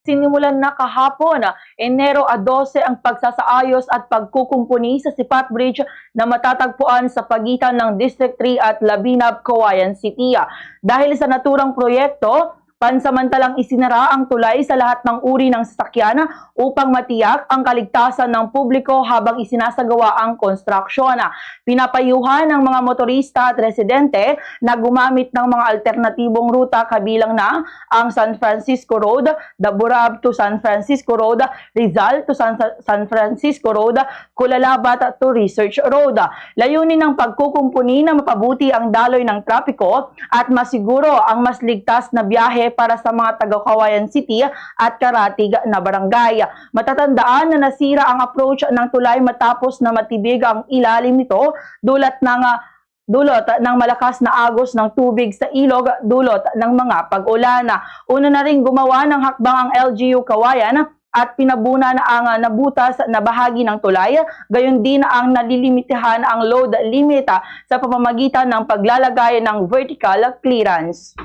Sinimulan na kahapon, Enero 12 ang pagsasaayos at pagkukumpuni sa Sipat Bridge na matatagpuan sa pagitan ng District 3 at Labinab, Cauayan City. Dahil sa naturang proyekto, pansamantalang isinara ang tulay sa lahat ng uri ng sasakyan upang matiyak ang kaligtasan ng publiko habang isinasagawa ang konstruksyon. Pinapayuhan ng mga motorista at residente na gumamit ng mga alternatibong ruta kabilang na ang San Francisco Road, Daburab to San Francisco Road, Rizal to San Francisco Road, Culalabat to Research Road. Layunin ng pagkukumpuni na mapabuti ang daloy ng trapiko at masiguro ang mas ligtas na biyahe para sa mga taga-Cauayan City at karatig na barangay. Matatandaan na nasira ang approach ng tulay matapos na matibig ang ilalim nito dulot ng malakas na agos ng tubig sa ilog dulot ng mga pag-ulan. Una na rin gumawa ng hakbang ang LGU Cauayan at pinabuna na ang nabutas na bahagi ng tulay, gayon din ang nalilimitahan ang load limit sa pamamagitan ng paglalagay ng vertical clearance.